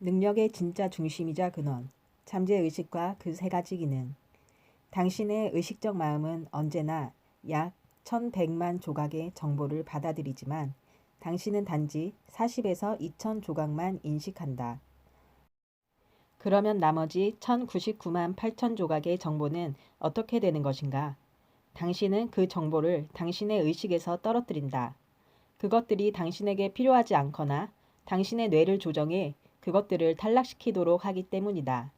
능력의 진짜 중심이자 근원, 잠재의식과 그 세 가지 기능. 당신의 의식적 마음은 언제나 약 1100만 조각의 정보를 받아들이지만 당신은 단지 40에서 2000 조각만 인식한다. 그러면 나머지 1099만 8000 조각의 정보는 어떻게 되는 것인가? 당신은 그 정보를 당신의 의식에서 떨어뜨린다. 그것들이 당신에게 필요하지 않거나 당신의 뇌를 조정해 그것들을 탈락시키도록 하기 때문이다.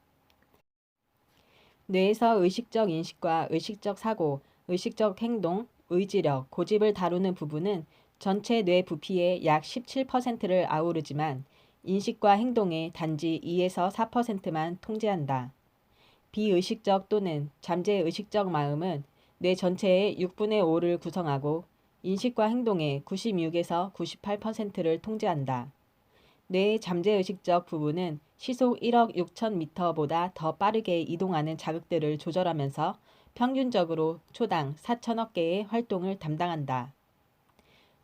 뇌에서 의식적 인식과 의식적 사고, 의식적 행동, 의지력, 고집을 다루는 부분은 전체 뇌 부피의 약 17%를 아우르지만 인식과 행동의 단지 2에서 4%만 통제한다. 비의식적 또는 잠재의식적 마음은 뇌 전체의 6분의 5를 구성하고 인식과 행동의 96에서 98%를 통제한다. 뇌의 잠재의식적 부분은 시속 1억 6천 미터보다 더 빠르게 이동하는 자극들을 조절하면서 평균적으로 초당 4천억 개의 활동을 담당한다.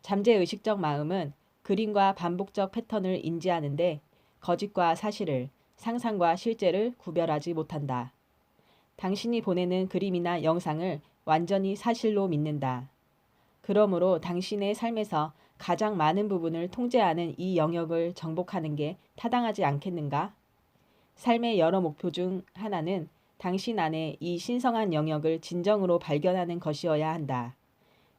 잠재의식적 마음은 그림과 반복적 패턴을 인지하는데 거짓과 사실을, 상상과 실제를 구별하지 못한다. 당신이 보내는 그림이나 영상을 완전히 사실로 믿는다. 그러므로 당신의 삶에서 가장 많은 부분을 통제하는 이 영역을 정복하는 게 타당하지 않겠는가? 삶의 여러 목표 중 하나는 당신 안에 이 신성한 영역을 진정으로 발견하는 것이어야 한다.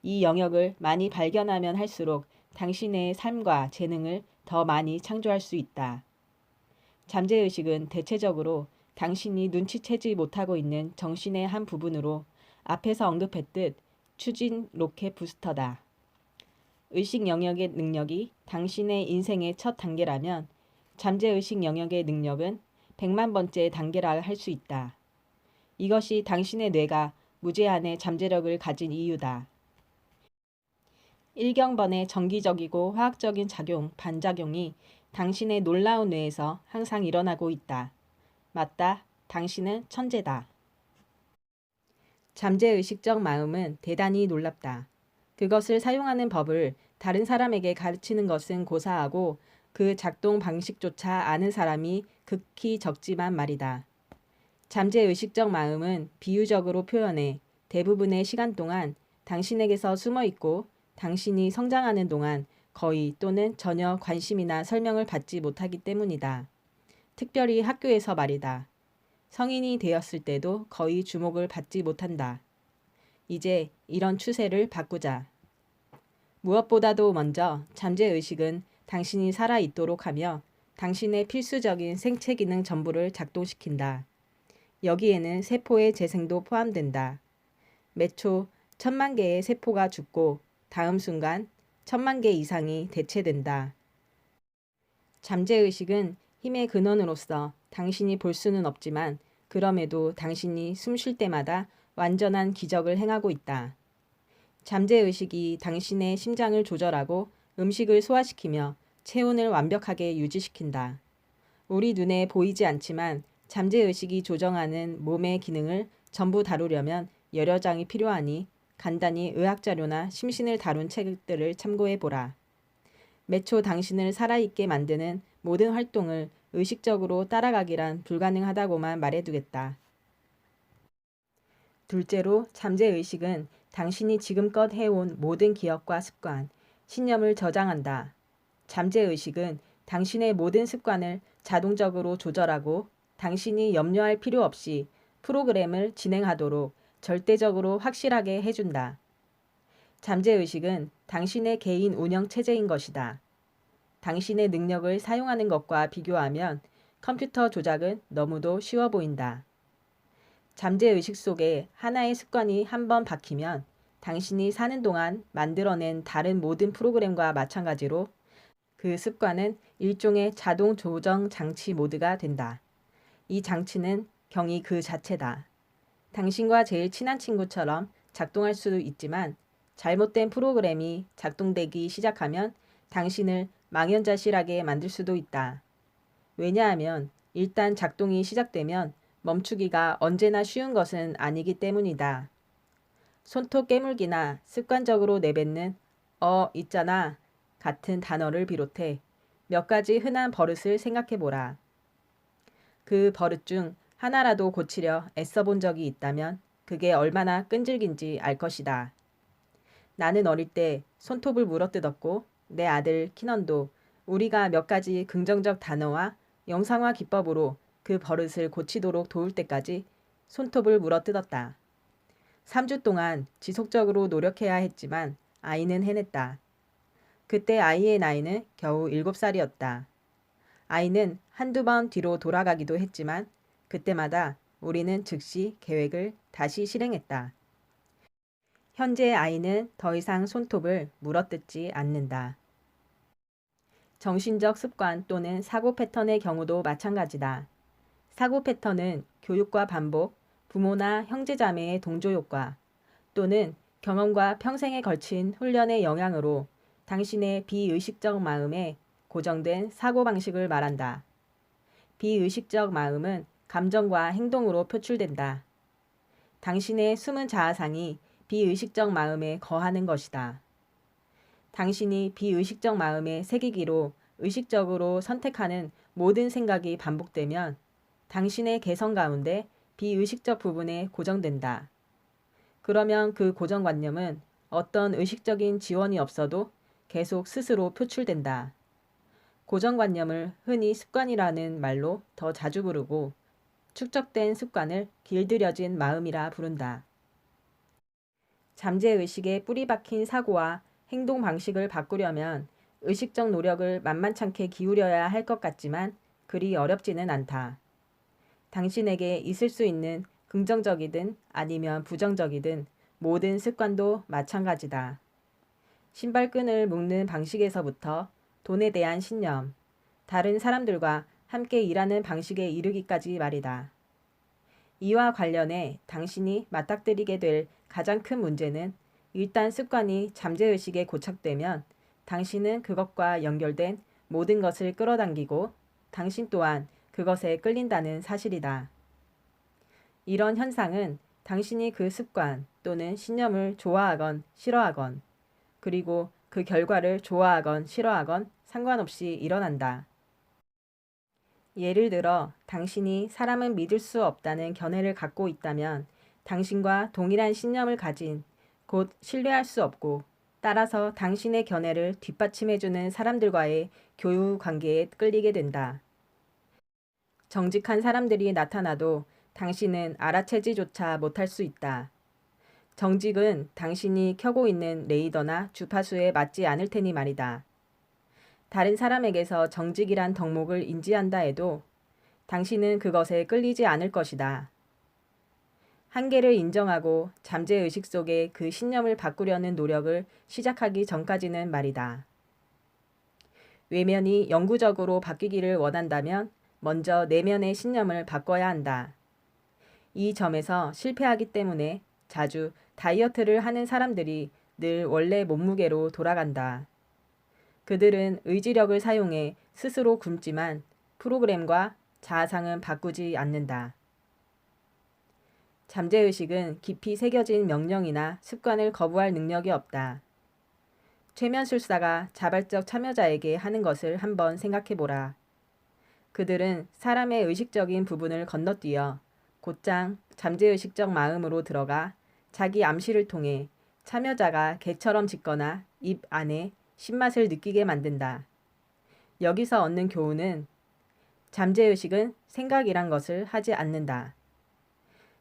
이 영역을 많이 발견하면 할수록 당신의 삶과 재능을 더 많이 창조할 수 있다. 잠재의식은 대체적으로 당신이 눈치채지 못하고 있는 정신의 한 부분으로 앞에서 언급했듯 추진 로켓 부스터다. 의식 영역의 능력이 당신의 인생의 첫 단계라면 잠재의식 영역의 능력은 100만 번째 단계라 할 수 있다. 이것이 당신의 뇌가 무제한의 잠재력을 가진 이유다. 일경번의 정기적이고 화학적인 작용, 반작용이 당신의 놀라운 뇌에서 항상 일어나고 있다. 맞다. 당신은 천재다. 잠재의식적 마음은 대단히 놀랍다. 그것을 사용하는 법을 다른 사람에게 가르치는 것은 고사하고 그 작동 방식조차 아는 사람이 극히 적지만 말이다. 잠재의식적 마음은 비유적으로 표현해 대부분의 시간 동안 당신에게서 숨어 있고 당신이 성장하는 동안 거의 또는 전혀 관심이나 설명을 받지 못하기 때문이다. 특별히 학교에서 말이다. 성인이 되었을 때도 거의 주목을 받지 못한다. 이제 이런 추세를 바꾸자. 무엇보다도 먼저 잠재의식은 당신이 살아있도록 하며 당신의 필수적인 생체 기능 전부를 작동시킨다. 여기에는 세포의 재생도 포함된다. 매초 1000만 개의 세포가 죽고 다음 순간 1000만 개 이상이 대체된다. 잠재의식은 힘의 근원으로서 당신이 볼 수는 없지만 그럼에도 당신이 숨 쉴 때마다 완전한 기적을 행하고 있다. 잠재의식이 당신의 심장을 조절하고 음식을 소화시키며 체온을 완벽하게 유지시킨다. 우리 눈에 보이지 않지만 잠재의식이 조정하는 몸의 기능을 전부 다루려면 여러 장이 필요하니 간단히 의학자료나 심신을 다룬 책들을 참고해보라. 매초 당신을 살아있게 만드는 모든 활동을 의식적으로 따라가기란 불가능하다고만 말해두겠다. 둘째로 잠재의식은 당신이 지금껏 해온 모든 기억과 습관, 신념을 저장한다. 잠재의식은 당신의 모든 습관을 자동적으로 조절하고 당신이 염려할 필요 없이 프로그램을 진행하도록 절대적으로 확실하게 해준다. 잠재의식은 당신의 개인 운영 체제인 것이다. 당신의 능력을 사용하는 것과 비교하면 컴퓨터 조작은 너무도 쉬워 보인다. 잠재의식 속에 하나의 습관이 한번 박히면 당신이 사는 동안 만들어낸 다른 모든 프로그램과 마찬가지로 그 습관은 일종의 자동 조정 장치 모드가 된다. 이 장치는 경이 그 자체다. 당신과 제일 친한 친구처럼 작동할 수도 있지만 잘못된 프로그램이 작동되기 시작하면 당신을 망연자실하게 만들 수도 있다. 왜냐하면 일단 작동이 시작되면 멈추기가 언제나 쉬운 것은 아니기 때문이다. 손톱 깨물기나 습관적으로 내뱉는 있잖아 같은 단어를 비롯해 몇 가지 흔한 버릇을 생각해보라. 그 버릇 중 하나라도 고치려 애써 본 적이 있다면 그게 얼마나 끈질긴지 알 것이다. 나는 어릴 때 손톱을 물어뜯었고 내 아들 키넌도 우리가 몇 가지 긍정적 단어와 영상화 기법으로 그 버릇을 고치도록 도울 때까지 손톱을 물어뜯었다. 3주 동안 지속적으로 노력해야 했지만 아이는 해냈다. 그때 아이의 나이는 겨우 7살이었다. 아이는 한두 번 뒤로 돌아가기도 했지만 그때마다 우리는 즉시 계획을 다시 실행했다. 현재 아이는 더 이상 손톱을 물어뜯지 않는다. 정신적 습관 또는 사고 패턴의 경우도 마찬가지다. 사고 패턴은 교육과 반복, 부모나 형제자매의 동조 효과 또는 경험과 평생에 걸친 훈련의 영향으로 당신의 비의식적 마음에 고정된 사고방식을 말한다. 비의식적 마음은 감정과 행동으로 표출된다. 당신의 숨은 자아상이 비의식적 마음에 거하는 것이다. 당신이 비의식적 마음에 새기기로 의식적으로 선택하는 모든 생각이 반복되면 당신의 개성 가운데 비의식적 부분에 고정된다. 그러면 그 고정관념은 어떤 의식적인 지원이 없어도 계속 스스로 표출된다. 고정관념을 흔히 습관이라는 말로 더 자주 부르고 축적된 습관을 길들여진 마음이라 부른다. 잠재의식에 뿌리 박힌 사고와 행동 방식을 바꾸려면 의식적 노력을 만만찮게 기울여야 할 것 같지만 그리 어렵지는 않다. 당신에게 있을 수 있는 긍정적이든 아니면 부정적이든 모든 습관도 마찬가지다. 신발끈을 묶는 방식에서부터 돈에 대한 신념, 다른 사람들과 함께 일하는 방식에 이르기까지 말이다. 이와 관련해 당신이 맞닥뜨리게 될 가장 큰 문제는 일단 습관이 잠재의식에 고착되면 당신은 그것과 연결된 모든 것을 끌어당기고 당신 또한 그것에 끌린다는 사실이다. 이런 현상은 당신이 그 습관 또는 신념을 좋아하건 싫어하건 그리고 그 결과를 좋아하건 싫어하건 상관없이 일어난다. 예를 들어 당신이 사람은 믿을 수 없다는 견해를 갖고 있다면 당신과 동일한 신념을 가진 곧 신뢰할 수 없고 따라서 당신의 견해를 뒷받침해주는 사람들과의 교류 관계에 끌리게 된다. 정직한 사람들이 나타나도 당신은 알아채지조차 못할 수 있다. 정직은 당신이 켜고 있는 레이더나 주파수에 맞지 않을 테니 말이다. 다른 사람에게서 정직이란 덕목을 인지한다 해도 당신은 그것에 끌리지 않을 것이다. 한계를 인정하고 잠재의식 속에 그 신념을 바꾸려는 노력을 시작하기 전까지는 말이다. 외면이 영구적으로 바뀌기를 원한다면 먼저 내면의 신념을 바꿔야 한다. 이 점에서 실패하기 때문에 자주 다이어트를 하는 사람들이 늘 원래 몸무게로 돌아간다. 그들은 의지력을 사용해 스스로 굶지만 프로그램과 자아상은 바꾸지 않는다. 잠재의식은 깊이 새겨진 명령이나 습관을 거부할 능력이 없다. 최면술사가 자발적 참여자에게 하는 것을 한번 생각해보라. 그들은 사람의 의식적인 부분을 건너뛰어 곧장 잠재의식적 마음으로 들어가 자기 암시를 통해 참여자가 개처럼 짖거나 입 안에 신맛을 느끼게 만든다. 여기서 얻는 교훈은 잠재의식은 생각이란 것을 하지 않는다.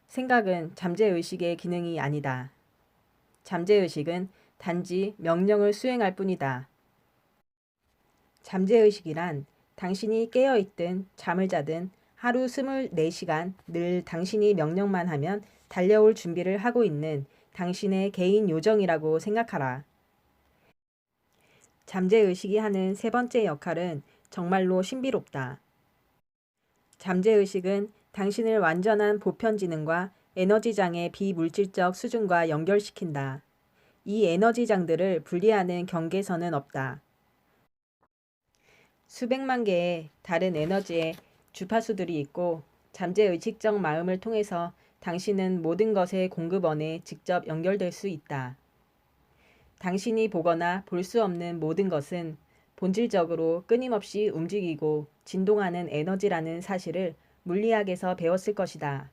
생각은 잠재의식의 기능이 아니다. 잠재의식은 단지 명령을 수행할 뿐이다. 잠재의식이란 당신이 깨어있든 잠을 자든 하루 24시간 늘 당신이 명령만 하면 달려올 준비를 하고 있는 당신의 개인 요정이라고 생각하라. 잠재의식이 하는 세 번째 역할은 정말로 신비롭다. 잠재의식은 당신을 완전한 보편지능과 에너지장의 비물질적 수준과 연결시킨다. 이 에너지장들을 분리하는 경계선은 없다. 수백만 개의 다른 에너지의 주파수들이 있고 잠재의식적 마음을 통해서 당신은 모든 것의 공급원에 직접 연결될 수 있다. 당신이 보거나 볼 수 없는 모든 것은 본질적으로 끊임없이 움직이고 진동하는 에너지라는 사실을 물리학에서 배웠을 것이다.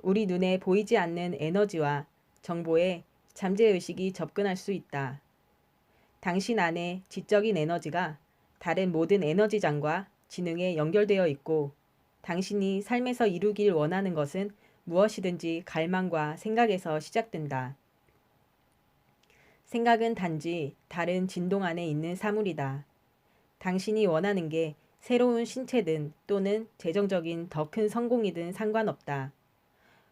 우리 눈에 보이지 않는 에너지와 정보에 잠재의식이 접근할 수 있다. 당신 안에 지적인 에너지가 다른 모든 에너지장과 지능에 연결되어 있고 당신이 삶에서 이루길 원하는 것은 무엇이든지 갈망과 생각에서 시작된다. 생각은 단지 다른 진동 안에 있는 사물이다. 당신이 원하는 게 새로운 신체든 또는 재정적인 더 큰 성공이든 상관없다.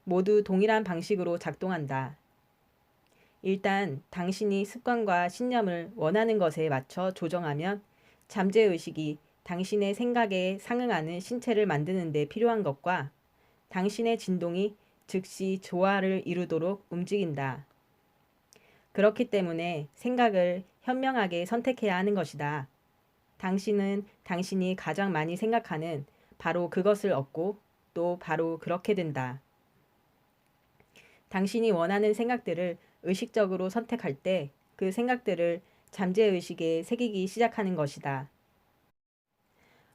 모두 동일한 방식으로 작동한다. 일단 당신이 습관과 신념을 원하는 것에 맞춰 조정하면 잠재의식이 당신의 생각에 상응하는 신체를 만드는 데 필요한 것과 당신의 진동이 즉시 조화를 이루도록 움직인다. 그렇기 때문에 생각을 현명하게 선택해야 하는 것이다. 당신은 당신이 가장 많이 생각하는 바로 그것을 얻고 또 바로 그렇게 된다. 당신이 원하는 생각들을 의식적으로 선택할 때 그 생각들을 잠재의식에 새기기 시작하는 것이다.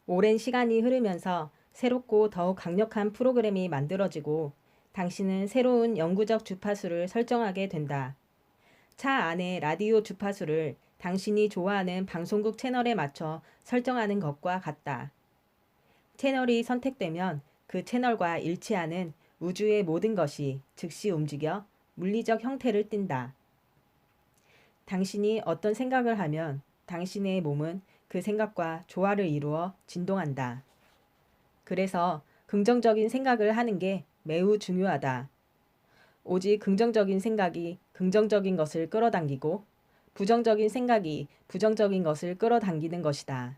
오랜 시간이 흐르면서 새롭고 더욱 강력한 프로그램이 만들어지고 당신은 새로운 영구적 주파수를 설정하게 된다. 차 안의 라디오 주파수를 당신이 좋아하는 방송국 채널에 맞춰 설정하는 것과 같다. 채널이 선택되면 그 채널과 일치하는 우주의 모든 것이 즉시 움직여 물리적 형태를 띈다. 당신이 어떤 생각을 하면 당신의 몸은 그 생각과 조화를 이루어 진동한다. 그래서 긍정적인 생각을 하는 게 매우 중요하다. 오직 긍정적인 생각이 긍정적인 것을 끌어당기고 부정적인 생각이 부정적인 것을 끌어당기는 것이다.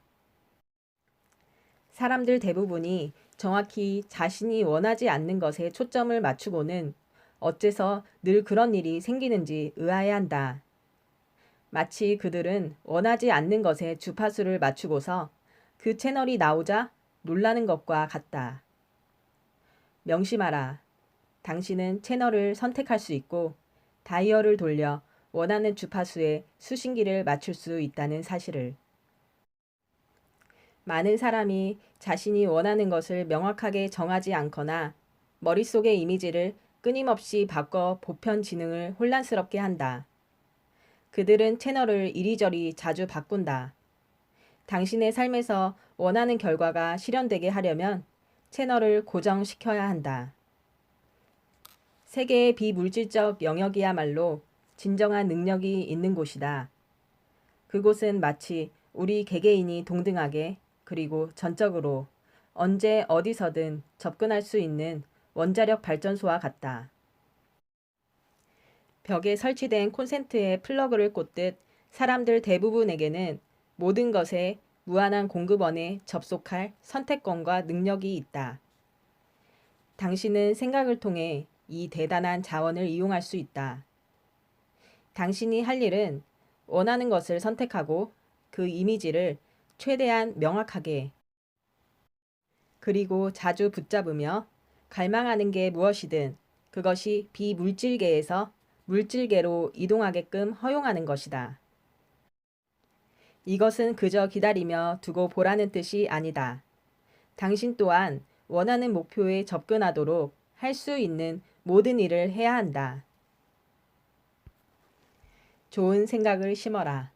사람들 대부분이 정확히 자신이 원하지 않는 것에 초점을 맞추고는 어째서 늘 그런 일이 생기는지 의아해한다. 마치 그들은 원하지 않는 것에 주파수를 맞추고서 그 채널이 나오자 놀라는 것과 같다. 명심하라. 당신은 채널을 선택할 수 있고 다이얼을 돌려 원하는 주파수에 수신기를 맞출 수 있다는 사실을. 많은 사람이 자신이 원하는 것을 명확하게 정하지 않거나 머릿속의 이미지를 끊임없이 바꿔 보편 지능을 혼란스럽게 한다. 그들은 채널을 이리저리 자주 바꾼다. 당신의 삶에서 원하는 결과가 실현되게 하려면 채널을 고정시켜야 한다. 세계의 비물질적 영역이야말로 진정한 능력이 있는 곳이다. 그곳은 마치 우리 개개인이 동등하게 그리고 전적으로 언제 어디서든 접근할 수 있는 원자력 발전소와 같다. 벽에 설치된 콘센트에 플러그를 꽂듯 사람들 대부분에게는 모든 것에 무한한 공급원에 접속할 선택권과 능력이 있다. 당신은 생각을 통해 이 대단한 자원을 이용할 수 있다. 당신이 할 일은 원하는 것을 선택하고 그 이미지를 최대한 명확하게 그리고 자주 붙잡으며 갈망하는 게 무엇이든 그것이 비물질계에서 물질계로 이동하게끔 허용하는 것이다. 이것은 그저 기다리며 두고 보라는 뜻이 아니다. 당신 또한 원하는 목표에 접근하도록 할 수 있는 모든 일을 해야 한다. 좋은 생각을 심어라.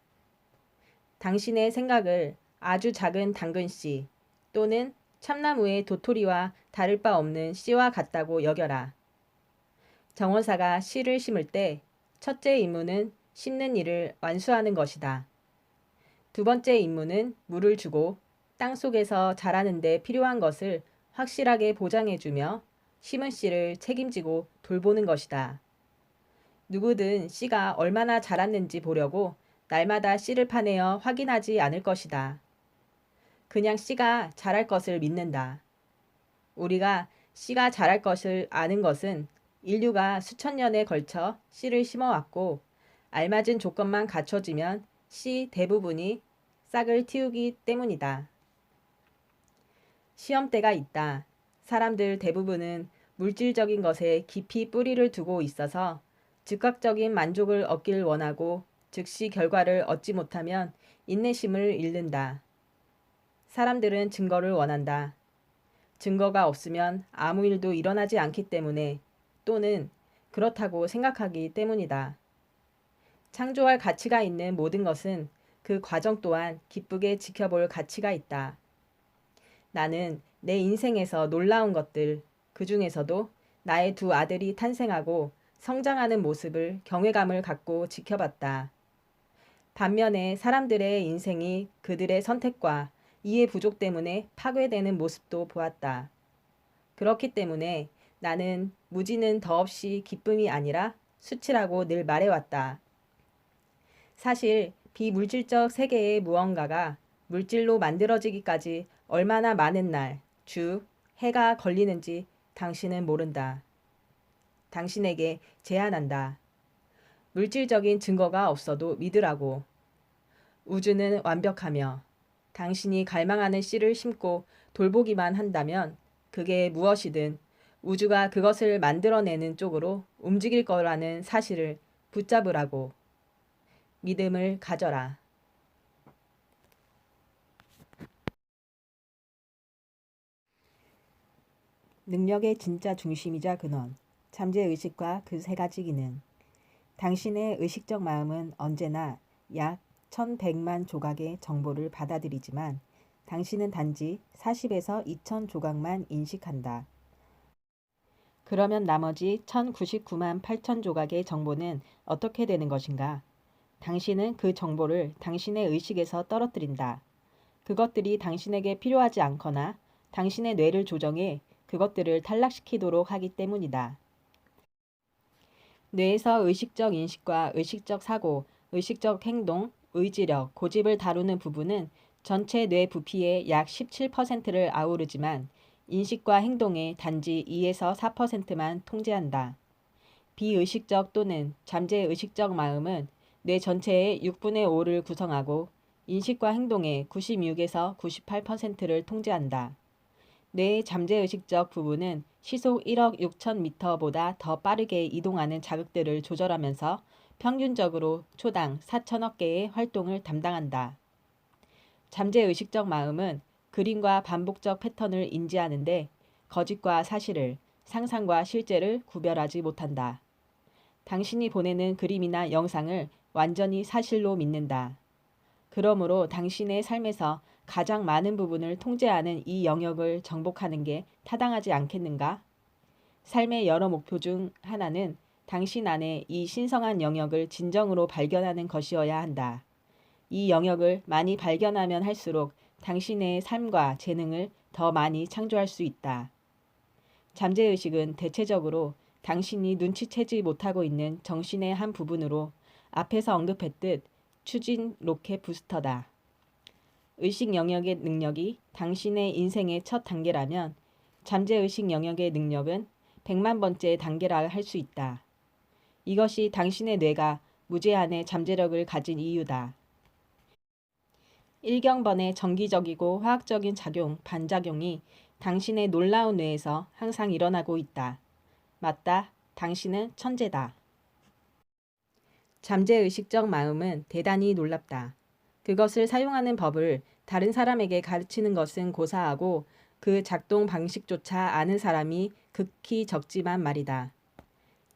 당신의 생각을 아주 작은 당근씨 또는 참나무의 도토리와 다를 바 없는 씨와 같다고 여겨라. 정원사가 씨를 심을 때 첫째 임무는 심는 일을 완수하는 것이다. 두 번째 임무는 물을 주고 땅 속에서 자라는 데 필요한 것을 확실하게 보장해주며 심은 씨를 책임지고 돌보는 것이다. 누구든 씨가 얼마나 자랐는지 보려고 날마다 씨를 파내어 확인하지 않을 것이다. 그냥 씨가 자랄 것을 믿는다. 우리가 씨가 자랄 것을 아는 것은 인류가 수천 년에 걸쳐 씨를 심어왔고 알맞은 조건만 갖춰지면 씨 대부분이 싹을 틔우기 때문이다. 시험대가 있다. 사람들 대부분은 물질적인 것에 깊이 뿌리를 두고 있어서 즉각적인 만족을 얻길 원하고 즉시 결과를 얻지 못하면 인내심을 잃는다. 사람들은 증거를 원한다. 증거가 없으면 아무 일도 일어나지 않기 때문에 또는 그렇다고 생각하기 때문이다. 창조할 가치가 있는 모든 것은 그 과정 또한 기쁘게 지켜볼 가치가 있다. 나는 내 인생에서 놀라운 것들, 그 중에서도 나의 두 아들이 탄생하고 성장하는 모습을 경외감을 갖고 지켜봤다. 반면에 사람들의 인생이 그들의 선택과 이해 부족 때문에 파괴되는 모습도 보았다. 그렇기 때문에 나는 무지는 더없이 기쁨이 아니라 수치라고 늘 말해왔다. 사실 비물질적 세계의 무언가가 물질로 만들어지기까지 얼마나 많은 날, 주, 해가 걸리는지 당신은 모른다. 당신에게 제안한다. 물질적인 증거가 없어도 믿으라고. 우주는 완벽하며 당신이 갈망하는 씨를 심고 돌보기만 한다면 그게 무엇이든 우주가 그것을 만들어내는 쪽으로 움직일 거라는 사실을 붙잡으라고. 믿음을 가져라. 능력의 진짜 중심이자 근원. 잠재의식과 그 세 가지 기능. 당신의 의식적 마음은 언제나 약 1100만 조각의 정보를 받아들이지만 당신은 단지 40에서 2000 조각만 인식한다. 그러면 나머지 1099만 8000 조각의 정보는 어떻게 되는 것인가? 당신은 그 정보를 당신의 의식에서 떨어뜨린다. 그것들이 당신에게 필요하지 않거나 당신의 뇌를 조정해 그것들을 탈락시키도록 하기 때문이다. 뇌에서 의식적 인식과 의식적 사고, 의식적 행동, 의지력, 고집을 다루는 부분은 전체 뇌 부피의 약 17%를 아우르지만 인식과 행동의 단지 2에서 4%만 통제한다. 비의식적 또는 잠재의식적 마음은 뇌 전체의 6분의 5를 구성하고 인식과 행동의 96에서 98%를 통제한다. 뇌의 잠재의식적 부분은 시속 1억 6천 미터보다 더 빠르게 이동하는 자극들을 조절하면서 평균적으로 초당 4천억 개의 활동을 담당한다. 잠재의식적 마음은 그림과 반복적 패턴을 인지하는데 거짓과 사실을, 상상과 실제를 구별하지 못한다. 당신이 보내는 그림이나 영상을 완전히 사실로 믿는다. 그러므로 당신의 삶에서 가장 많은 부분을 통제하는 이 영역을 정복하는 게 타당하지 않겠는가? 삶의 여러 목표 중 하나는 당신 안에 이 신성한 영역을 진정으로 발견하는 것이어야 한다. 이 영역을 많이 발견하면 할수록 당신의 삶과 재능을 더 많이 창조할 수 있다. 잠재의식은 대체적으로 당신이 눈치채지 못하고 있는 정신의 한 부분으로 앞에서 언급했듯 추진 로켓 부스터다. 의식 영역의 능력이 당신의 인생의 첫 단계라면 잠재의식 영역의 능력은 100만 번째 단계라 할 수 있다. 이것이 당신의 뇌가 무제한의 잠재력을 가진 이유다. 일경번의 정기적이고 화학적인 작용, 반작용이 당신의 놀라운 뇌에서 항상 일어나고 있다. 맞다. 당신은 천재다. 잠재의식적 마음은 대단히 놀랍다. 그것을 사용하는 법을 다른 사람에게 가르치는 것은 고사하고 그 작동 방식조차 아는 사람이 극히 적지만 말이다.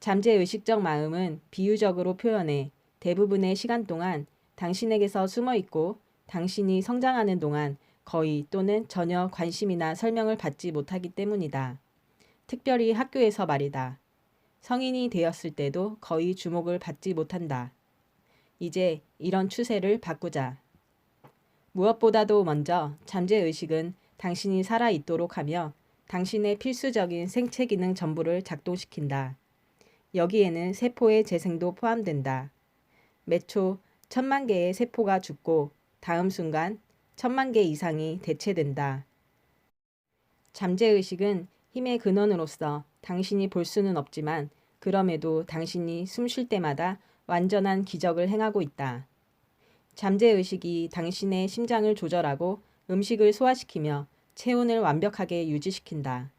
잠재의식적 마음은 비유적으로 표현해 대부분의 시간 동안 당신에게서 숨어 있고 당신이 성장하는 동안 거의 또는 전혀 관심이나 설명을 받지 못하기 때문이다. 특별히 학교에서 말이다. 성인이 되었을 때도 거의 주목을 받지 못한다. 이제 이런 추세를 바꾸자. 무엇보다도 먼저 잠재의식은 당신이 살아있도록 하며 당신의 필수적인 생체 기능 전부를 작동시킨다. 여기에는 세포의 재생도 포함된다. 매초 1000만 개의 세포가 죽고 다음 순간 1000만 개 이상이 대체된다. 잠재의식은 힘의 근원으로서 당신이 볼 수는 없지만 그럼에도 당신이 숨 쉴 때마다 완전한 기적을 행하고 있다. 잠재의식이 당신의 심장을 조절하고 음식을 소화시키며 체온을 완벽하게 유지시킨다.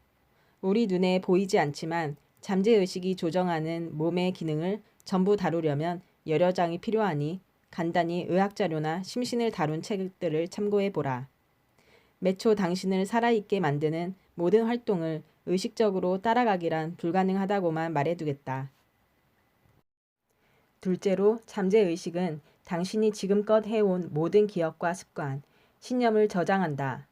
우리 눈에 보이지 않지만 잠재의식이 조정하는 몸의 기능을 전부 다루려면 여러 장이 필요하니 간단히 의학자료나 심신을 다룬 책들을 참고해보라. 매초 당신을 살아있게 만드는 모든 활동을 의식적으로 따라가기란 불가능하다고만 말해두겠다. 둘째로 잠재의식은 당신이 지금껏 해온 모든 기억과 습관, 신념을 저장한다.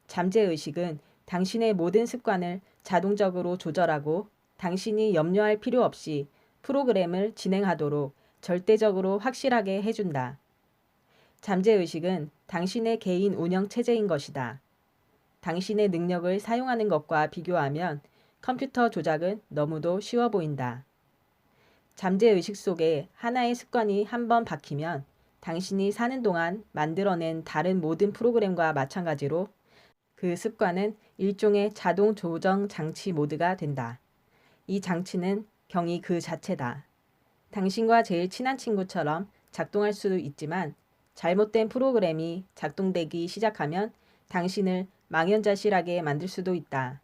잠재의식은 당신의 모든 습관을 자동적으로 조절하고 당신이 염려할 필요 없이 프로그램을 진행하도록 절대적으로 확실하게 해준다. 잠재의식은 당신의 개인 운영 체제인 것이다. 당신의 능력을 사용하는 것과 비교하면 컴퓨터 조작은 너무도 쉬워 보인다. 잠재의식 속에 하나의 습관이 한번 박히면 당신이 사는 동안 만들어낸 다른 모든 프로그램과 마찬가지로 그 습관은 일종의 자동 조정 장치 모드가 된다. 이 장치는 경이 그 자체다. 당신과 제일 친한 친구처럼 작동할 수도 있지만 잘못된 프로그램이 작동되기 시작하면 당신을 망연자실하게 만들 수도 있다.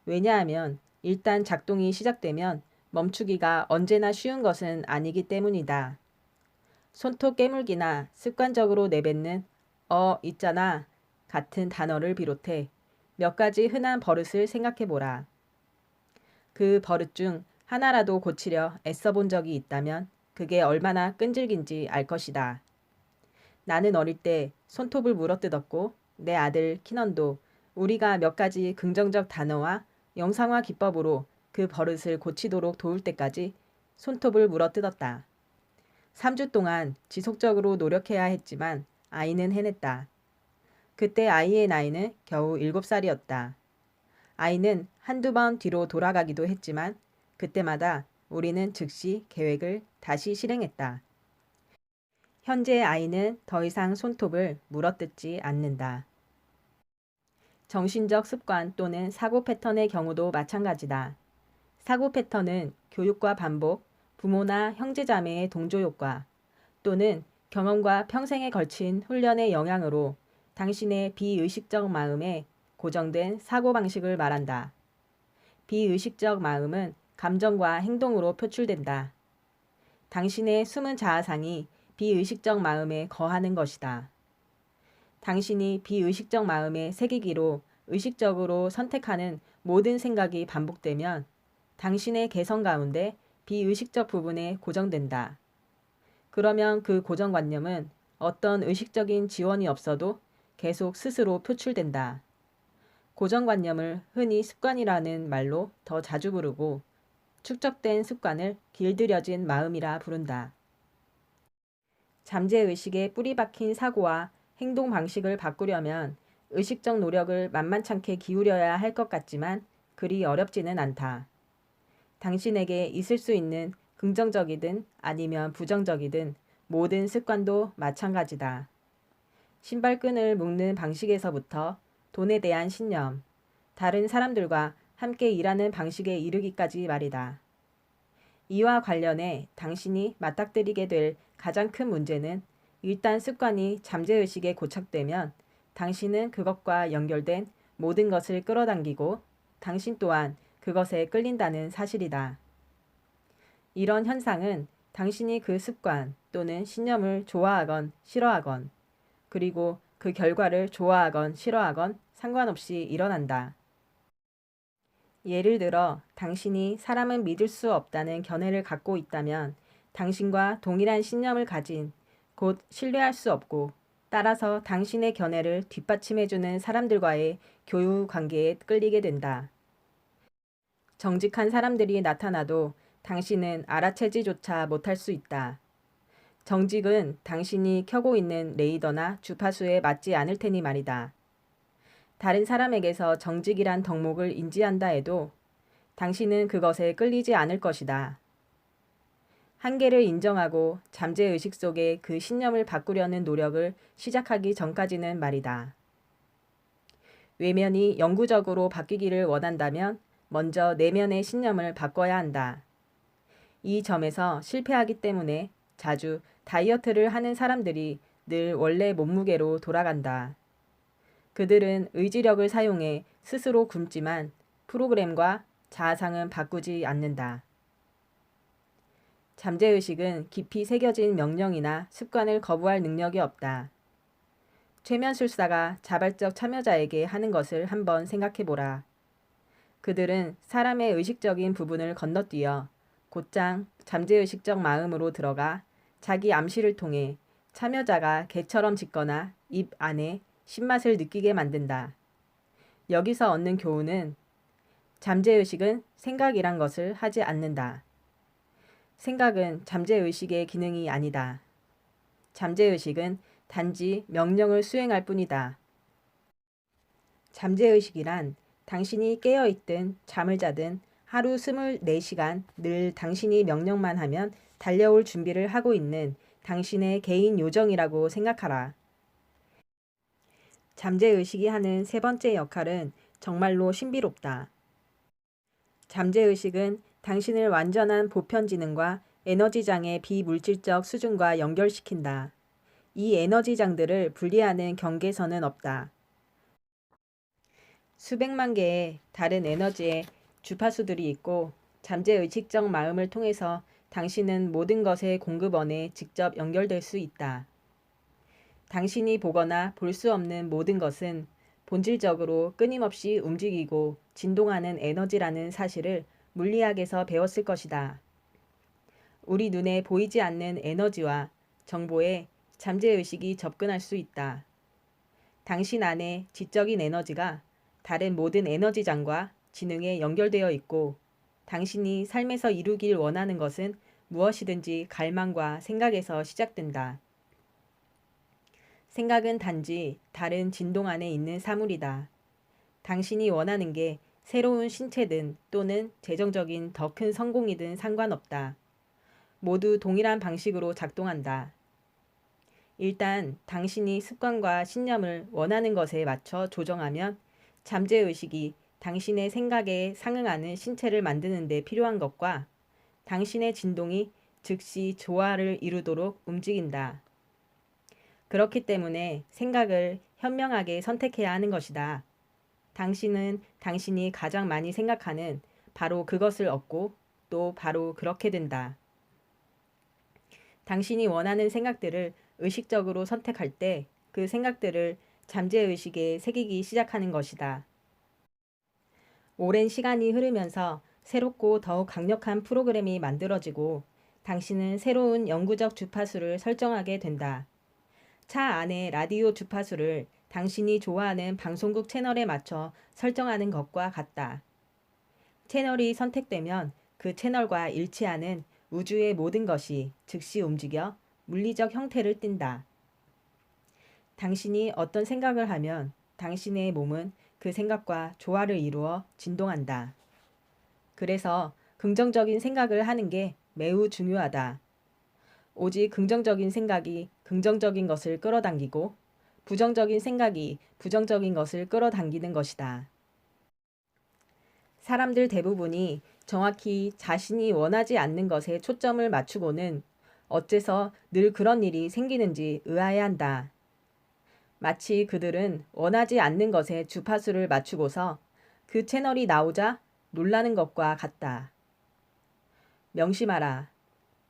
왜냐하면 일단 작동이 시작되면 멈추기가 언제나 쉬운 것은 아니기 때문이다. 손톱 깨물기나 습관적으로 내뱉는 있잖아 같은 단어를 비롯해 몇 가지 흔한 버릇을 생각해보라. 그 버릇 중 하나라도 고치려 애써 본 적이 있다면 그게 얼마나 끈질긴지 알 것이다. 나는 어릴 때 손톱을 물어뜯었고 내 아들 키넌도 우리가 몇 가지 긍정적 단어와 영상화 기법으로 그 버릇을 고치도록 도울 때까지 손톱을 물어뜯었다. 3주 동안 지속적으로 노력해야 했지만 아이는 해냈다. 그때 아이의 나이는 겨우 7살이었다. 아이는 한두 번 뒤로 돌아가기도 했지만 그때마다 우리는 즉시 계획을 다시 실행했다. 현재 아이는 더 이상 손톱을 물어뜯지 않는다. 정신적 습관 또는 사고 패턴의 경우도 마찬가지다. 사고 패턴은 교육과 반복, 부모나 형제자매의 동조 효과 또는 경험과 평생에 걸친 훈련의 영향으로 당신의 비의식적 마음에 고정된 사고방식을 말한다. 비의식적 마음은 감정과 행동으로 표출된다. 당신의 숨은 자아상이 비의식적 마음에 거하는 것이다. 당신이 비의식적 마음에 새기기로 의식적으로 선택하는 모든 생각이 반복되면 당신의 개성 가운데 비의식적 부분에 고정된다. 그러면 그 고정관념은 어떤 의식적인 지원이 없어도 계속 스스로 표출된다. 고정관념을 흔히 습관이라는 말로 더 자주 부르고 축적된 습관을 길들여진 마음이라 부른다. 잠재의식에 뿌리 박힌 사고와 행동 방식을 바꾸려면 의식적 노력을 만만찮게 기울여야 할 것 같지만 그리 어렵지는 않다. 당신에게 있을 수 있는 긍정적이든 아니면 부정적이든 모든 습관도 마찬가지다. 신발끈을 묶는 방식에서부터 돈에 대한 신념, 다른 사람들과 함께 일하는 방식에 이르기까지 말이다. 이와 관련해 당신이 맞닥뜨리게 될 가장 큰 문제는 일단 습관이 잠재의식에 고착되면 당신은 그것과 연결된 모든 것을 끌어당기고 당신 또한 그것에 끌린다는 사실이다. 이런 현상은 당신이 그 습관 또는 신념을 좋아하건 싫어하건 그리고 그 결과를 좋아하건 싫어하건 상관없이 일어난다. 예를 들어 당신이 사람은 믿을 수 없다는 견해를 갖고 있다면 당신과 동일한 신념을 가진 곧 신뢰할 수 없고 따라서 당신의 견해를 뒷받침해주는 사람들과의 교류 관계에 끌리게 된다. 정직한 사람들이 나타나도 당신은 알아채지조차 못할 수 있다. 정직은 당신이 켜고 있는 레이더나 주파수에 맞지 않을 테니 말이다. 다른 사람에게서 정직이란 덕목을 인지한다 해도 당신은 그것에 끌리지 않을 것이다. 한계를 인정하고 잠재의식 속에 그 신념을 바꾸려는 노력을 시작하기 전까지는 말이다. 외면이 영구적으로 바뀌기를 원한다면 먼저 내면의 신념을 바꿔야 한다. 이 점에서 실패하기 때문에 자주 다이어트를 하는 사람들이 늘 원래 몸무게로 돌아간다. 그들은 의지력을 사용해 스스로 굶지만 프로그램과 자아상은 바꾸지 않는다. 잠재의식은 깊이 새겨진 명령이나 습관을 거부할 능력이 없다. 최면술사가 자발적 참여자에게 하는 것을 한번 생각해보라. 그들은 사람의 의식적인 부분을 건너뛰어 곧장 잠재의식적 마음으로 들어가 자기 암시를 통해 참여자가 개처럼 짖거나 입 안에 신맛을 느끼게 만든다. 여기서 얻는 교훈은 잠재의식은 생각이란 것을 하지 않는다. 생각은 잠재의식의 기능이 아니다. 잠재의식은 단지 명령을 수행할 뿐이다. 잠재의식이란 당신이 깨어있든 잠을 자든 하루 24시간 늘 당신이 명령만 하면 달려올 준비를 하고 있는 당신의 개인 요정이라고 생각하라. 잠재의식이 하는 세 번째 역할은 정말로 신비롭다. 잠재의식은 당신을 완전한 보편지능과 에너지장의 비물질적 수준과 연결시킨다. 이 에너지장들을 분리하는 경계선은 없다. 수백만 개의 다른 에너지의 주파수들이 있고 잠재의식적 마음을 통해서 당신은 모든 것의 공급원에 직접 연결될 수 있다. 당신이 보거나 볼 수 없는 모든 것은 본질적으로 끊임없이 움직이고 진동하는 에너지라는 사실을 물리학에서 배웠을 것이다. 우리 눈에 보이지 않는 에너지와 정보에 잠재의식이 접근할 수 있다. 당신 안에 지적인 에너지가 다른 모든 에너지장과 지능에 연결되어 있고 당신이 삶에서 이루길 원하는 것은 무엇이든지 갈망과 생각에서 시작된다. 생각은 단지 다른 진동 안에 있는 사물이다. 당신이 원하는 게 새로운 신체든 또는 재정적인 더 큰 성공이든 상관없다. 모두 동일한 방식으로 작동한다. 일단 당신이 습관과 신념을 원하는 것에 맞춰 조정하면 잠재의식이 당신의 생각에 상응하는 신체를 만드는 데 필요한 것과 당신의 진동이 즉시 조화를 이루도록 움직인다. 그렇기 때문에 생각을 현명하게 선택해야 하는 것이다. 당신은 당신이 가장 많이 생각하는 바로 그것을 얻고 또 바로 그렇게 된다. 당신이 원하는 생각들을 의식적으로 선택할 때 그 생각들을 잠재의식에 새기기 시작하는 것이다. 오랜 시간이 흐르면서 새롭고 더욱 강력한 프로그램이 만들어지고 당신은 새로운 영구적 주파수를 설정하게 된다. 차 안의 라디오 주파수를 당신이 좋아하는 방송국 채널에 맞춰 설정하는 것과 같다. 채널이 선택되면 그 채널과 일치하는 우주의 모든 것이 즉시 움직여 물리적 형태를 띈다. 당신이 어떤 생각을 하면 당신의 몸은 그 생각과 조화를 이루어 진동한다. 그래서 긍정적인 생각을 하는 게 매우 중요하다. 오직 긍정적인 생각이 긍정적인 것을 끌어당기고 부정적인 생각이 부정적인 것을 끌어당기는 것이다. 사람들 대부분이 정확히 자신이 원하지 않는 것에 초점을 맞추고는 어째서 늘 그런 일이 생기는지 의아해한다. 마치 그들은 원하지 않는 것에 주파수를 맞추고서 그 채널이 나오자 놀라는 것과 같다. 명심하라.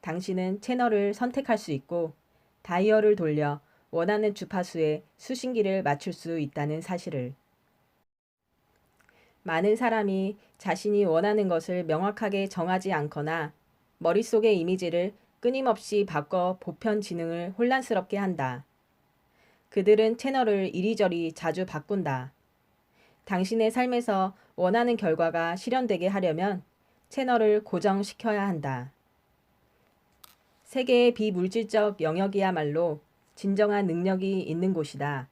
당신은 채널을 선택할 수 있고 다이얼을 돌려 원하는 주파수에 수신기를 맞출 수 있다는 사실을. 많은 사람이 자신이 원하는 것을 명확하게 정하지 않거나 머릿속의 이미지를 끊임없이 바꿔 보편 지능을 혼란스럽게 한다. 그들은 채널을 이리저리 자주 바꾼다. 당신의 삶에서 원하는 결과가 실현되게 하려면 채널을 고정시켜야 한다. 세계의 비물질적 영역이야말로 진정한 능력이 있는 곳이다.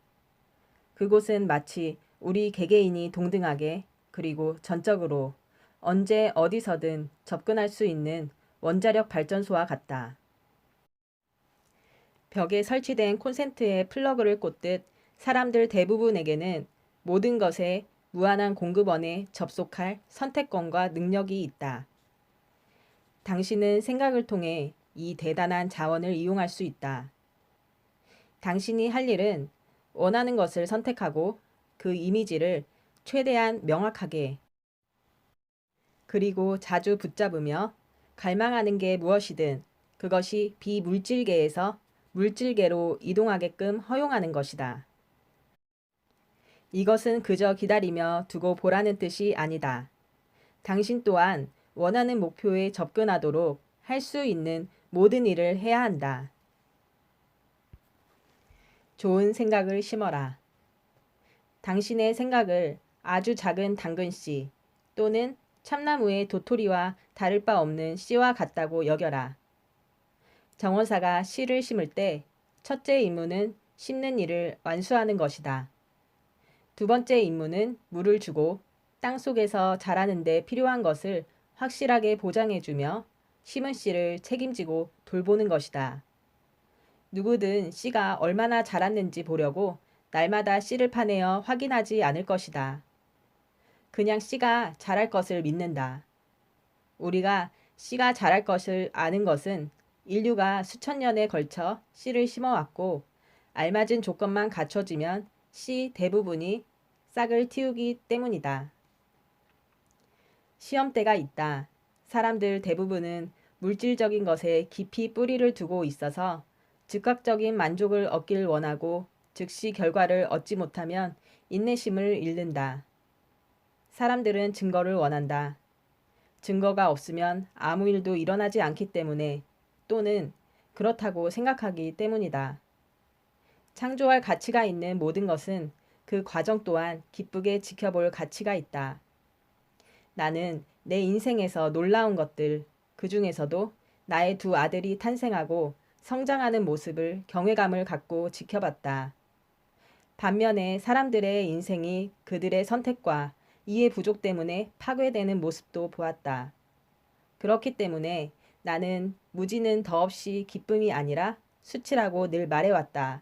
그곳은 마치 우리 개개인이 동등하게 그리고 전적으로 언제 어디서든 접근할 수 있는 원자력 발전소와 같다. 벽에 설치된 콘센트에 플러그를 꽂듯 사람들 대부분에게는 모든 것에 무한한 공급원에 접속할 선택권과 능력이 있다. 당신은 생각을 통해 이 대단한 자원을 이용할 수 있다. 당신이 할 일은 원하는 것을 선택하고 그 이미지를 최대한 명확하게 그리고 자주 붙잡으며 갈망하는 게 무엇이든 그것이 비물질계에서 물질계로 이동하게끔 허용하는 것이다. 이것은 그저 기다리며 두고 보라는 뜻이 아니다. 당신 또한 원하는 목표에 접근하도록 할 수 있는 모든 일을 해야 한다. 좋은 생각을 심어라. 당신의 생각을 아주 작은 당근씨 또는 참나무의 도토리와 다를 바 없는 씨와 같다고 여겨라. 정원사가 씨를 심을 때 첫째 임무는 심는 일을 완수하는 것이다. 두 번째 임무는 물을 주고 땅 속에서 자라는 데 필요한 것을 확실하게 보장해주며 심은 씨를 책임지고 돌보는 것이다. 누구든 씨가 얼마나 자랐는지 보려고 날마다 씨를 파내어 확인하지 않을 것이다. 그냥 씨가 자랄 것을 믿는다. 우리가 씨가 자랄 것을 아는 것은 인류가 수천 년에 걸쳐 씨를 심어왔고 알맞은 조건만 갖춰지면 씨 대부분이 싹을 틔우기 때문이다. 시험대가 있다. 사람들 대부분은 물질적인 것에 깊이 뿌리를 두고 있어서 즉각적인 만족을 얻길 원하고 즉시 결과를 얻지 못하면 인내심을 잃는다. 사람들은 증거를 원한다. 증거가 없으면 아무 일도 일어나지 않기 때문에 또는 그렇다고 생각하기 때문이다. 창조할 가치가 있는 모든 것은 그 과정 또한 기쁘게 지켜볼 가치가 있다. 나는 내 인생에서 놀라운 것들, 그 중에서도 나의 두 아들이 탄생하고 성장하는 모습을 경외감을 갖고 지켜봤다. 반면에 사람들의 인생이 그들의 선택과 이해 부족 때문에 파괴되는 모습도 보았다. 그렇기 때문에 나는 무지는 더없이 기쁨이 아니라 수치라고 늘 말해왔다.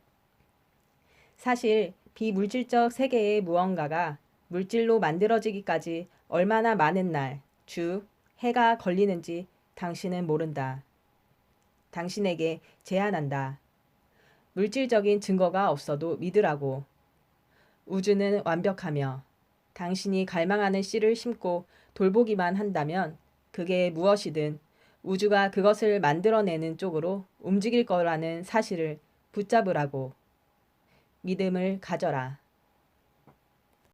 사실 비물질적 세계의 무언가가 물질로 만들어지기까지 얼마나 많은 날, 주, 해가 걸리는지 당신은 모른다. 당신에게 제안한다. 물질적인 증거가 없어도 믿으라고. 우주는 완벽하며 당신이 갈망하는 씨를 심고 돌보기만 한다면 그게 무엇이든 우주가 그것을 만들어내는 쪽으로 움직일 거라는 사실을 붙잡으라고. 믿음을 가져라.